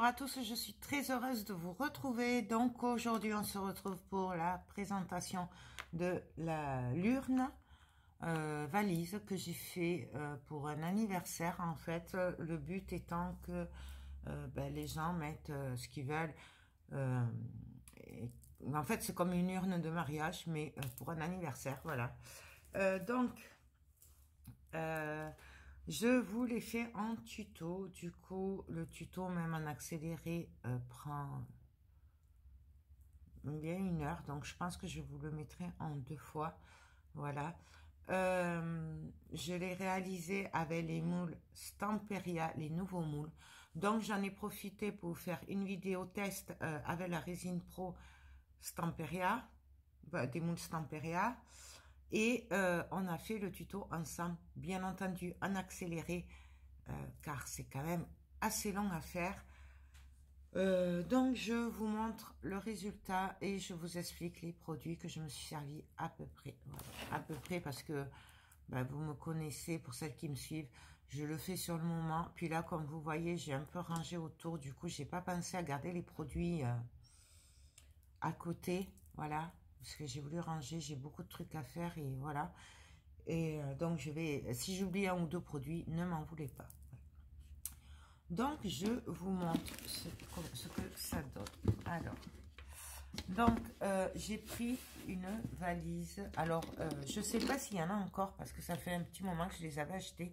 bonjour à tous, je suis très heureuse de vous retrouver. Donc aujourd'hui on se retrouve pour la présentation de l'urne valise que j'ai fait pour un anniversaire. En fait, le but étant que les gens mettent ce qu'ils veulent. En fait, c'est comme une urne de mariage, mais pour un anniversaire, voilà. Je vous l'ai fait en tuto. Du coup, le tuto, même en accéléré, prend bien 1 heure. Donc, je pense que je vous le mettrai en 2 fois. Voilà. Je l'ai réalisé avec les moules Stamperia, les nouveaux moules. Donc, j'en ai profité pour faire une vidéo test avec la résine Pro Stamperia, des moules Stamperia. Et on a fait le tuto ensemble, bien entendu en accéléré, car c'est quand même assez long à faire. Donc je vous montre le résultat et je vous explique les produits que je me suis servi à peu près. Voilà. À peu près parce que vous me connaissez, pour celles qui me suivent, je le fais sur le moment. Puis là, comme vous voyez, j'ai un peu rangé autour. Du coup, j'ai pas pensé à garder les produits à côté. Voilà. Parce que j'ai voulu ranger, j'ai beaucoup de trucs à faire et voilà. Et donc, si j'oublie 1 ou 2 produits, ne m'en voulez pas. Donc, je vous montre ce que ça donne. Alors, donc, j'ai pris une valise. Alors, je ne sais pas s'il y en a encore parce que ça fait un petit moment que je les avais achetés.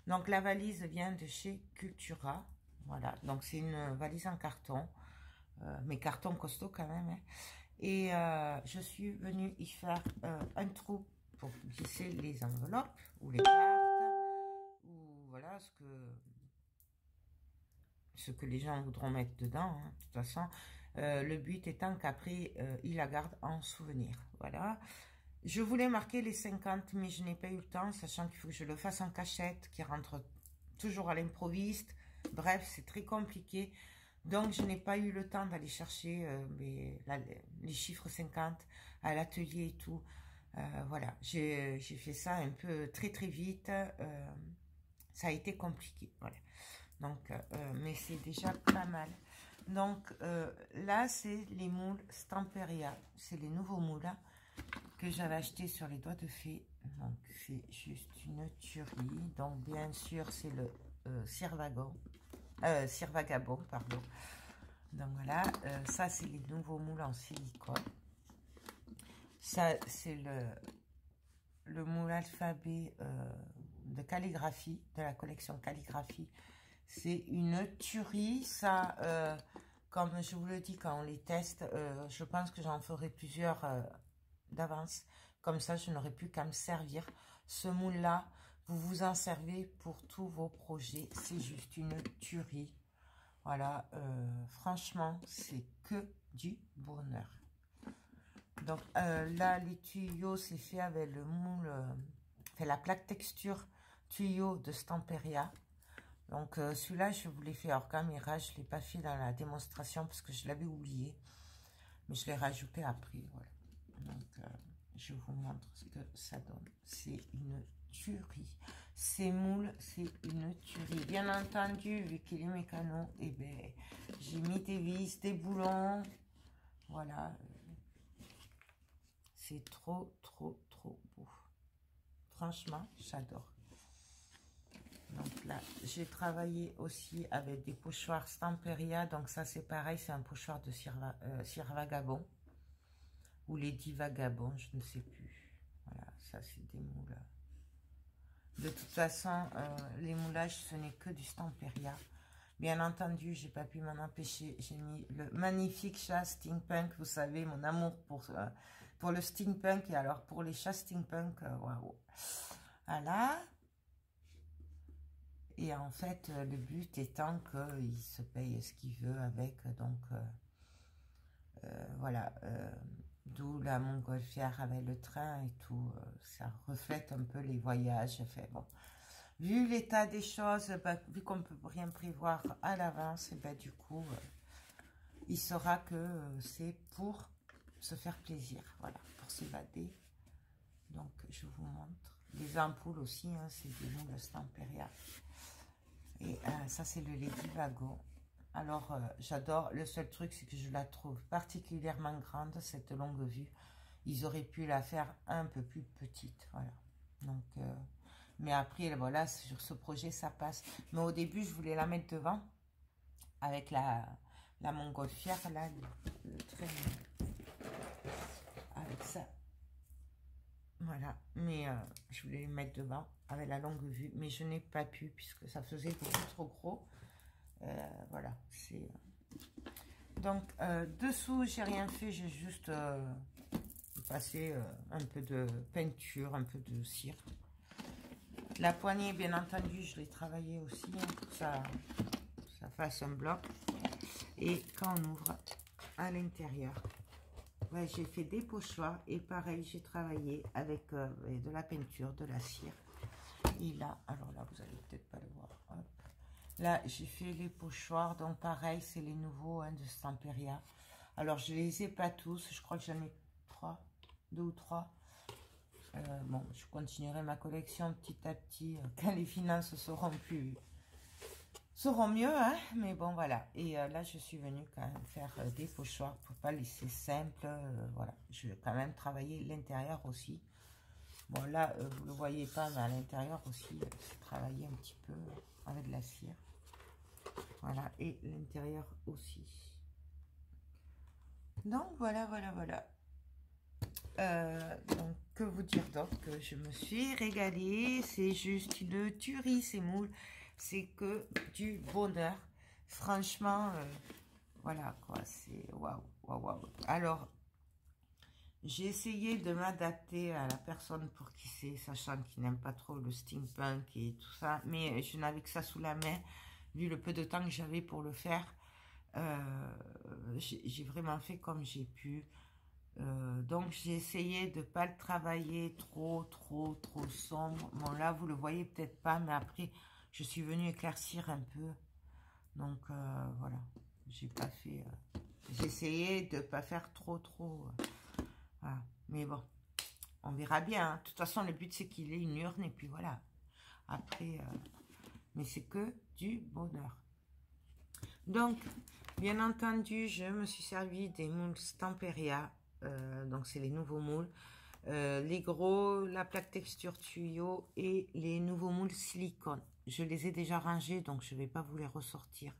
Donc, la valise vient de chez Cultura. Voilà, donc c'est une valise en carton. Mais carton costaud quand même. Hein. Et je suis venue y faire un trou pour glisser les enveloppes ou les cartes ou voilà ce que les gens voudront mettre dedans. Hein. De toute façon, le but étant qu'après ils la gardent en souvenir. Voilà. Je voulais marquer les 50, mais je n'ai pas eu le temps, sachant qu'il faut que je le fasse en cachette, qui rentre toujours à l'improviste. Bref, c'est très compliqué. Donc, je n'ai pas eu le temps d'aller chercher les chiffres 50 à l'atelier et tout. Voilà, j'ai fait ça un peu très vite. Ça a été compliqué, voilà. Donc, mais c'est déjà pas mal. Donc, là, c'est les moules Stamperia. C'est les nouveaux moules hein, que j'avais achetés sur les doigts de fée. Donc, c'est juste une tuerie. Donc, bien sûr, c'est le Cirvagabond, pardon. Donc voilà, ça c'est les nouveaux moules en silicone. Ça c'est le moule alphabet de calligraphie, de la collection calligraphie. C'est une tuerie, ça, comme je vous le dis quand on les teste, je pense que j'en ferai plusieurs d'avance. Comme ça, je n'aurai plus qu'à me servir. Ce moule-là, vous vous en servez pour tous vos projets. C'est juste une tuerie. Voilà, franchement, c'est que du bonheur. Donc là, les tuyaux, c'est fait avec le moule, la plaque texture tuyau de Stamperia. Donc celui-là, je vous l'ai fait hors caméra, je ne l'ai pas fait dans la démonstration parce que je l'avais oublié. Mais je l'ai rajouté après, voilà. Donc je vous montre ce que ça donne. C'est une tuerie. Ces moules, c'est une tuerie. Bien entendu, vu qu'il est mécano, et ben, j'ai mis des vis, des boulons. Voilà. C'est trop beau. Franchement, j'adore. Donc là, j'ai travaillé aussi avec des pochoirs Stamperia. Donc ça, c'est pareil, c'est un pochoir de Cirvagabond. Ou les 10 vagabonds, je ne sais plus. Voilà, ça, c'est des moules. De toute façon, les moulages, ce n'est que du Stamperia. Bien entendu, j'ai pas pu m'en empêcher. J'ai mis le magnifique chat steampunk. Vous savez, mon amour pour le steampunk. Et alors, pour les chats steampunk, waouh. Voilà. Et en fait, le but étant qu'il se paye ce qu'il veut avec. Donc, voilà. D'où la montgolfière avec le train et tout. Ça reflète un peu les voyages. Fait, bon. Vu l'état des choses, vu qu'on ne peut rien prévoir à l'avance, du coup, il saura que c'est pour se faire plaisir, voilà, pour s'évader. Donc, je vous montre. Les ampoules aussi, hein, c'est des moules Stamperia. Et ça, c'est le Lady Vago. Alors, j'adore. Le seul truc, c'est que je la trouve particulièrement grande, cette longue vue. Ils auraient pu la faire un peu plus petite, voilà. Donc, mais après, voilà, sur ce projet, ça passe. Mais au début, je voulais la mettre devant avec la montgolfière, là, le trait, avec ça. Voilà, mais je voulais les mettre devant avec la longue vue, mais je n'ai pas pu puisque ça faisait beaucoup trop gros. Voilà, c'est... Donc, dessous, j'ai rien fait, j'ai juste passé un peu de peinture, un peu de cire. La poignée, bien entendu, je l'ai travaillée aussi, hein, pour que ça fasse un bloc. Et quand on ouvre à l'intérieur, ouais, j'ai fait des pochoirs et pareil, j'ai travaillé avec de la peinture, de la cire. Et là, alors là, vous allez peut-être pas le voir. Hop. Là, j'ai fait les pochoirs, donc pareil, c'est les nouveaux hein, de Stamperia. Alors, je les ai pas tous, je crois que j'en ai 2 ou 3. Bon, je continuerai ma collection petit à petit quand les finances seront mieux, hein, mais bon, voilà. Et là, je suis venue quand même faire des pochoirs pour pas laisser simple, voilà. Je vais quand même travailler l'intérieur aussi. Bon, là, vous le voyez pas, mais à l'intérieur aussi, c'est travaillé un petit peu avec de la cire. Voilà, et l'intérieur aussi. Donc, voilà. Donc, que vous dire d'autre? Je me suis régalée. C'est juste une tuerie, ces moules. C'est que du bonheur. Franchement, voilà quoi. C'est waouh. Alors, j'ai essayé de m'adapter à la personne pour qui c'est, sachant qu'il n'aime pas trop le steampunk et tout ça. Mais je n'avais que ça sous la main, vu le peu de temps que j'avais pour le faire. J'ai vraiment fait comme j'ai pu. Donc j'ai essayé de pas le travailler trop sombre. Bon là vous le voyez peut-être pas, mais après je suis venue éclaircir un peu. Donc voilà, j'ai pas fait. J'ai essayé de pas faire trop. Voilà. Mais bon, on verra bien. Hein. De toute façon le but c'est qu'il ait une urne et puis voilà. Après, mais c'est que du bonheur. Donc bien entendu, je me suis servi des moules Stamperia. Donc c'est les nouveaux moules, les gros, la plaque texture tuyau et les nouveaux moules silicone. Je les ai déjà rangés, donc je vais pas vous les ressortir,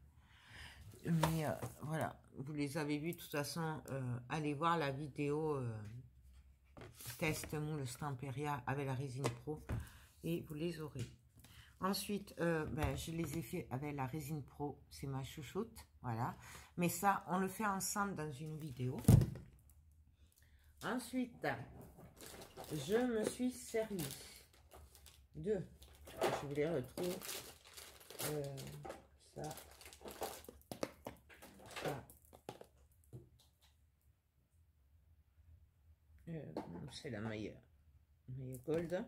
mais voilà, vous les avez vus. De toute façon, allez voir la vidéo test moule Stamperia avec la résine pro et vous les aurez. Ensuite, je les ai fait avec la résine pro, c'est ma chouchoute, voilà, mais ça on le fait ensemble dans une vidéo. Ensuite, je me suis servi de, je vous les retrouve, ça, c'est la meilleure gold,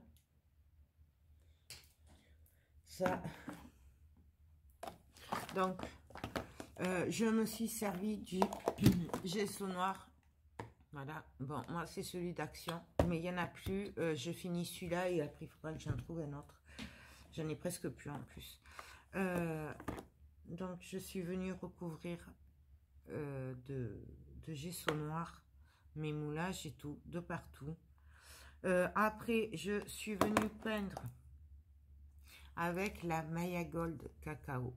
ça, donc, je me suis servi du gesso noir. Voilà, bon, moi c'est celui d'Action, mais il n'y en a plus. Je finis celui-là et après il faudra que j'en trouve un autre. J'en ai presque plus en plus. Donc je suis venue recouvrir de gesso noir mes moulages et tout, de partout. Après, je suis venue peindre avec la Maya Gold Cacao.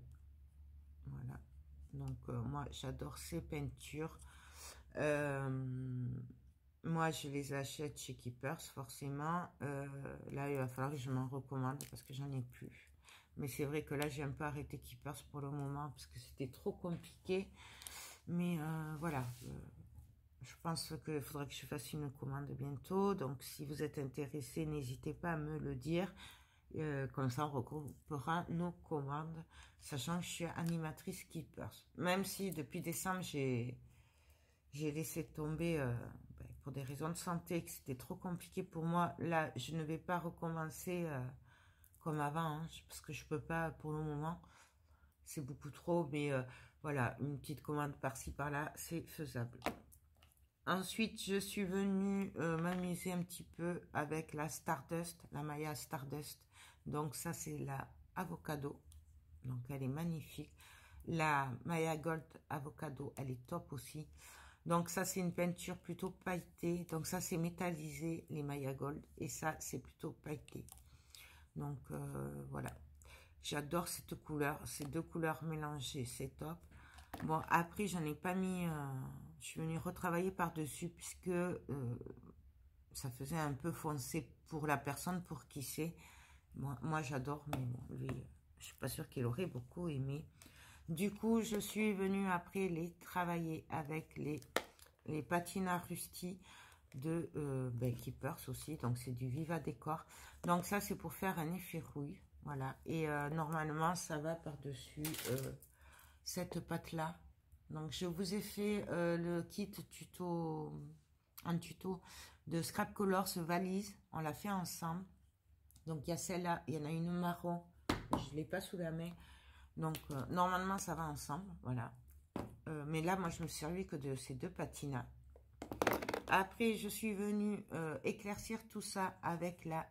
Voilà, donc moi j'adore ces peintures. Moi je les achète chez Keepers forcément. Là il va falloir que je m'en recommande parce que j'en ai plus, mais c'est vrai que là j'ai un peu arrêté Keepers pour le moment parce que c'était trop compliqué, mais voilà, je pense qu'il faudrait que je fasse une commande bientôt. Donc si vous êtes intéressé, n'hésitez pas à me le dire, comme ça on regroupera nos commandes, sachant que je suis animatrice Keepers, même si depuis décembre j'ai laissé tomber pour des raisons de santé, que c'était trop compliqué pour moi. Là, je ne vais pas recommencer comme avant, hein, parce que je peux pas pour le moment. C'est beaucoup trop, mais voilà, une petite commande par-ci, par-là, c'est faisable. Ensuite, je suis venue m'amuser un petit peu avec la Stardust, la Maya Stardust. Donc ça, c'est la Avocado. Donc elle est magnifique. La Maya Gold Avocado, elle est top aussi. Donc ça, c'est une peinture plutôt pailletée. Donc ça, c'est métallisé, les Maya Gold. Et ça, c'est plutôt pailleté. Donc voilà. J'adore cette couleur. Ces deux couleurs mélangées, c'est top. Bon, après, j'en ai pas mis... je suis venue retravailler par-dessus puisque ça faisait un peu foncé pour la personne pour qui c'est. Moi j'adore, mais bon, lui, je suis pas sûre qu'il aurait beaucoup aimé. Du coup, je suis venue après les travailler avec les patina rustis de Keepers aussi. Donc, c'est du Viva Décor. Donc, ça, c'est pour faire un effet rouille. Voilà. Et normalement, ça va par-dessus cette pâte-là. Donc, je vous ai fait le kit tuto, un tuto de Scrap Colors valise. On l'a fait ensemble. Donc, il y a celle-là. Il y en a une marron. Je ne l'ai pas sous la main. Donc, normalement, ça va ensemble. Voilà. Mais là, moi, je me suis servi que de ces deux patinas. Après, je suis venue éclaircir tout ça avec la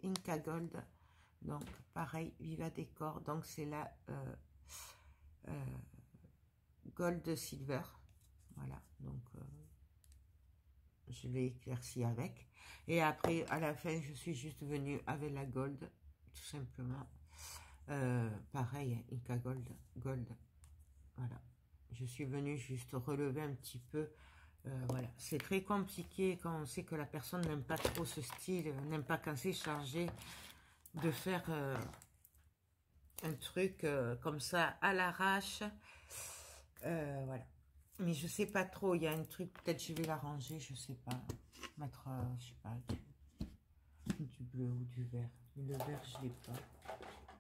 Inca Gold. Donc, pareil, Viva Décor. Donc, c'est la Gold Silver. Voilà. Donc, je l'ai éclairci avec. Et après, à la fin, je suis juste venue avec la Gold. Tout simplement. Pareil, Inca Gold. Voilà. Je suis venue juste relever un petit peu. Voilà. C'est très compliqué quand on sait que la personne n'aime pas trop ce style, n'aime pas quand c'est chargé, de faire un truc comme ça à l'arrache. Voilà. Mais je sais pas trop. Il y a un truc, peut-être je vais l'arranger, je sais pas. Mettre, je sais pas, du bleu ou du vert. Mais le vert, je l'ai pas.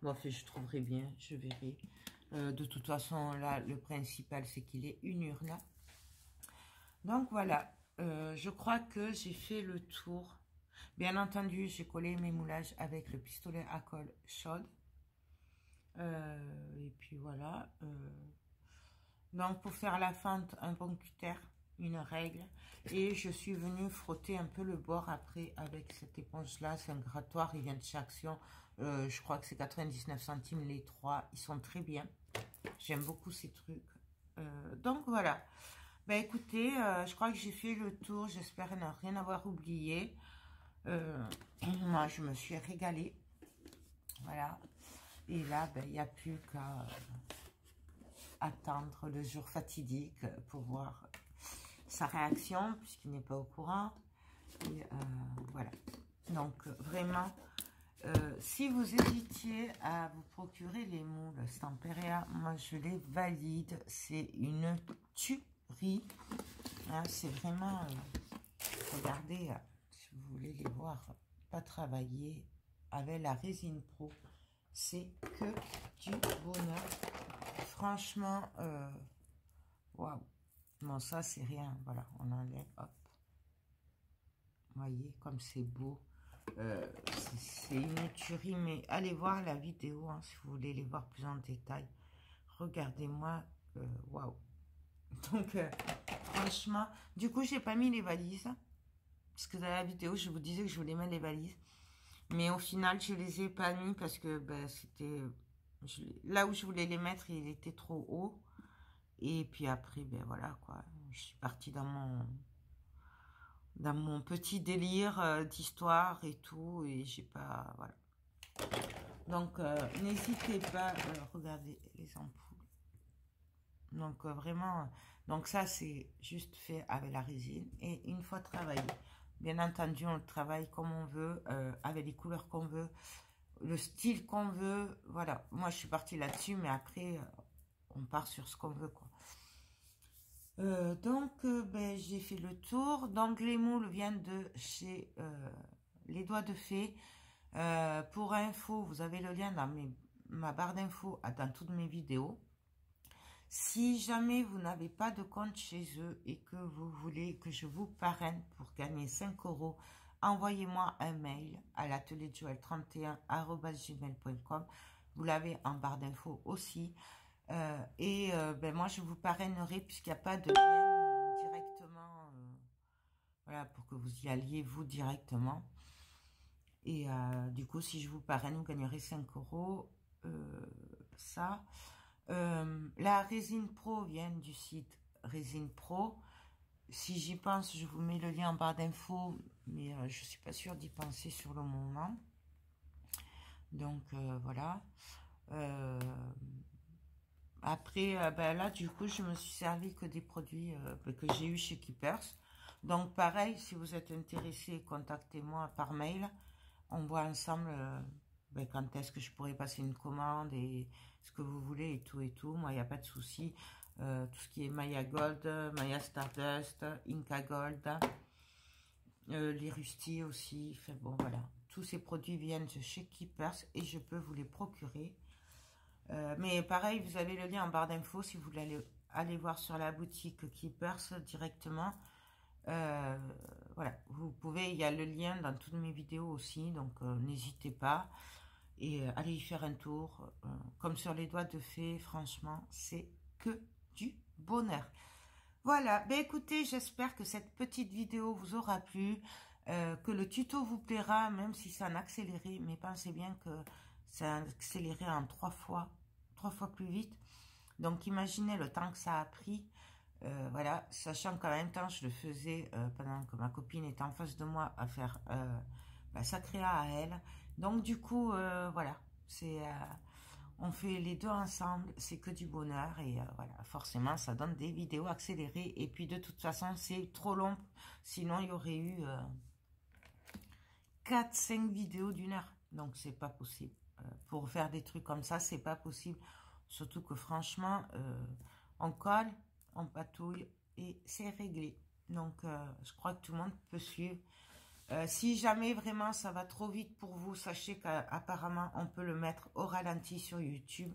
Bon, en fait, je trouverai bien, je verrai. De toute façon, là, le principal, c'est qu'il est une urne. Donc, voilà. Je crois que j'ai fait le tour. Bien entendu, j'ai collé mes moulages avec le pistolet à colle chaude. Et puis, voilà. Donc, pour faire la fente, un bon cutter, une règle. Et je suis venue frotter un peu le bord après avec cette éponge-là. C'est un grattoir, il vient de chez Action. Je crois que c'est 99 centimes les trois. Ils sont très bien. J'aime beaucoup ces trucs. Donc voilà. Ben écoutez, je crois que j'ai fait le tour. J'espère ne rien avoir oublié. Moi, je me suis régalée. Voilà. Et là, ben, il n'y a plus qu'à attendre le jour fatidique pour voir sa réaction, puisqu'il n'est pas au courant. Et voilà. Donc, vraiment... si vous hésitiez à vous procurer les moules Stamperia, moi je les valide. C'est une tuerie. Hein, c'est vraiment... regardez, si vous voulez les voir pas travailler avec la résine pro, c'est que du bonheur. Franchement, waouh. Non, ça c'est rien. Voilà, on enlève, hop. Voyez comme c'est beau. C'est une tuerie, mais allez voir la vidéo hein, si vous voulez les voir plus en détail. Regardez-moi, waouh. Donc, franchement, du coup, j'ai pas mis les valises. Parce que dans la vidéo, je vous disais que je voulais mettre les valises. Mais au final, je les ai pas mis parce que ben, c'était... Là où je voulais les mettre, il était trop haut. Et puis après, ben voilà quoi. Je suis partie dans mon petit délire d'histoire et tout, et j'ai pas, voilà. Donc, n'hésitez pas, regardez les ampoules. Donc, vraiment, donc ça, c'est juste fait avec la résine, et une fois travaillé, bien entendu, on le travaille comme on veut, avec les couleurs qu'on veut, le style qu'on veut, voilà. Moi, je suis partie là-dessus, mais après, on part sur ce qu'on veut, quoi. Donc, ben, j'ai fait le tour. Donc, les moules viennent de chez Les Doigts de Fée. Pour info, vous avez le lien dans ma barre d'infos, dans toutes mes vidéos. Si jamais vous n'avez pas de compte chez eux et que vous voulez que je vous parraine pour gagner 5 €, envoyez-moi un mail à l'atelierjoël31@gmail.com. Vous l'avez en barre d'infos aussi. Ben moi, je vous parrainerai puisqu'il n'y a pas de lien directement. Voilà, pour que vous y alliez vous directement. Et du coup, si je vous parraine, vous gagnerez 5 €. Ça. La résine pro vient du site Résine Pro. Si j'y pense, je vous mets le lien en barre d'infos, mais je suis pas sûre d'y penser sur le moment. Donc voilà. Après, ben là, du coup, je me suis servi que des produits que j'ai eu chez Keepers. Donc pareil, si vous êtes intéressé, contactez-moi par mail. On voit ensemble ben, quand est-ce que je pourrais passer une commande et ce que vous voulez et tout et tout. Moi, il n'y a pas de souci. Tout ce qui est Maya Gold, Maya Stardust, Inca Gold, les Rusty aussi. Enfin, bon, voilà. Tous ces produits viennent de chez Keepers et je peux vous les procurer. Mais pareil, vous avez le lien en barre d'infos si vous voulez aller voir sur la boutique Keepers directement. Voilà, vous pouvez, il y a le lien dans toutes mes vidéos aussi, donc n'hésitez pas. Et allez y faire un tour. Comme sur les doigts de fée, franchement, c'est que du bonheur. Voilà, ben écoutez, j'espère que cette petite vidéo vous aura plu, que le tuto vous plaira, même si c'est en accéléré, mais pensez bien que c'est accéléré en 3 fois plus vite. Donc imaginez le temps que ça a pris, voilà, sachant qu'en même temps je le faisais pendant que ma copine était en face de moi à faire sa créa à elle. Donc du coup, voilà, c'est... on fait les deux ensemble, c'est que du bonheur et voilà, forcément ça donne des vidéos accélérées et puis de toute façon c'est trop long, sinon il y aurait eu 4-5 vidéos d'1 heure, donc c'est pas possible. Pour faire des trucs comme ça, c'est pas possible, surtout que franchement, on colle, on patouille et c'est réglé. Donc je crois que tout le monde peut suivre. Si jamais vraiment ça va trop vite pour vous, sachez qu'apparemment on peut le mettre au ralenti sur YouTube.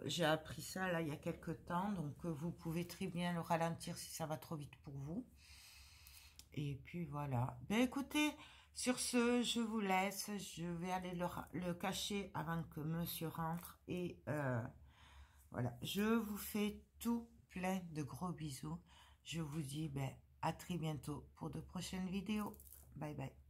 J'ai appris ça là il y a quelques temps, donc vous pouvez très bien le ralentir si ça va trop vite pour vous. Et puis voilà. Ben écoutez, sur ce, je vous laisse. Je vais aller le cacher avant que monsieur rentre. Et voilà, je vous fais tout plein de gros bisous. Je vous dis ben, à très bientôt pour de prochaines vidéos. Bye bye.